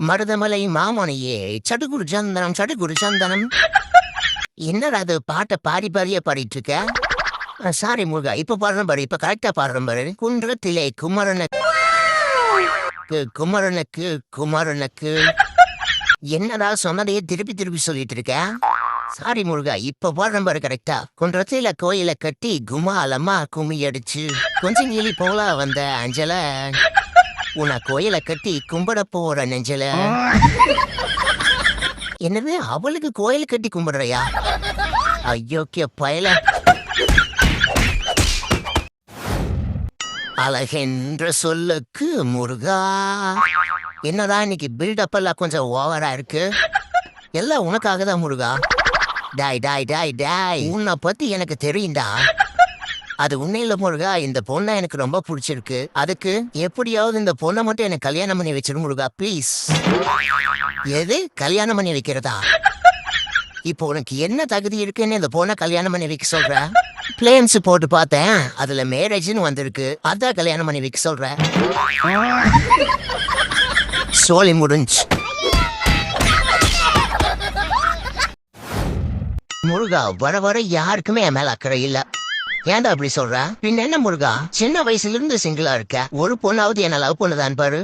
மருதமலை மாமணியே சடுகுரு சந்தனம் சடுகுரு சந்தனம். என்னடா அது பாட்டை பாடி பாடியே பாடிட்டு இருக்க? சாரி முருகா, இப்ப பாடுறேன் பாரு, இப்ப கரெக்டா பாடுறேன் பாரு. குன்றத்திலே குமரனுக்கு குமரனுக்கு என்னடா சொன்னதையே திருப்பி திருப்பி சொல்லிட்டு இருக்க? சாரி முருகா, இப்ப பாடுறேன் பாரு கரெக்டா. குன்றத்தில கோயில கட்டி குமாலம்மா கும்மி அடிச்சு கொஞ்சம் கிளி போல வந்த அஞ்சல உன்னை கோயில கட்டி கும்பிட போற நெஞ்சல. என்னது, அவளுக்கு கோயில் கட்டி கும்பிடுறையா? ஐயோக்கிய பயல. அழகென்ற சொல்லுக்கு முருகா. என்னதான் இன்னைக்கு பில்டப் எல்லாம் கொஞ்சம் ஓவரா இருக்கு. எல்லாம் உனக்காக தான் முருகா. டாய் டாய் டாய் டாய், உன்னை பத்தி எனக்கு தெரியும்டா. அது உண்மையில முருகா, இந்த பொண்ணை எனக்கு ரொம்ப பிடிச்சிருக்கு. அதுக்கு எப்படியாவது இந்த பொண்ணை மட்டும் எனக்கு கல்யாணம் பண்ணி வச்சிரு முருகா, ப்ளீஸ். எது கல்யாணம் பண்ணி வைக்கிறதா? இப்போ உனக்கு என்ன தகுதி இருக்குன்னு இந்த பொண்ணை கல்யாணம் பண்ணி வைக்க சொல்ற? பிளேன்ஸ் போட்டு பார்த்தேன், அதுல மேரேஜ்னு வந்திருக்கு. அதான் கல்யாணம் பண்ணி வைக்க சொல்ற. சோலி முடிஞ்சு. முருகா, வர வர யாருக்குமே என் மேல அக்கறை இல்ல. ஏன்டா அப்படி சொல்ற? பின்ன என்ன முருகா, சின்ன வயசுல இருந்து சிங்கிளா இருக்க. ஒரு பொண்ணாவது என்ன லவ் பண்ணுதான் பாரு.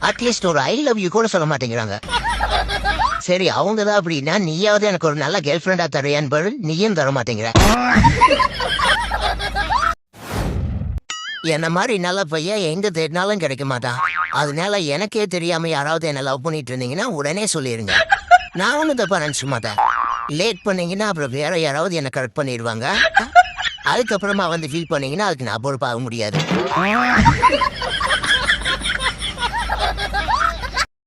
அட்லீஸ்ட் ஒரு ஐ லவ் யூ கூட சொல்ல மாட்டேங்கிறாங்க. சரி, அவங்கதான் அப்படின்னா நீயாவது எனக்கு ஒரு நல்ல கேர்ள் ஃப்ரெண்டா தரையான்னு பாரு, நீயும் தர மாட்டேங்கிற. என்ன மாதிரி நல்ல பையன் எங்க தேடினாலும் கிடைக்க மாட்டான். அதனால எனக்கே தெரியாம யாராவது என்ன லவ் பண்ணிட்டு இருந்தீங்கன்னா உடனே சொல்லிருங்க. நான் ஒன்னும் தப்பா நினைச்சு மாட்டேன். லேட் பண்ணீங்கன்னா அப்புறம் வேற யாராவது என்ன கரெக்ட் பண்ணிடுவாங்க. அதுக்கப்புறமா வந்து ஃபீல் பண்ணீங்கன்னா அதுக்கு நான் பொறுப்பாக முடியாது.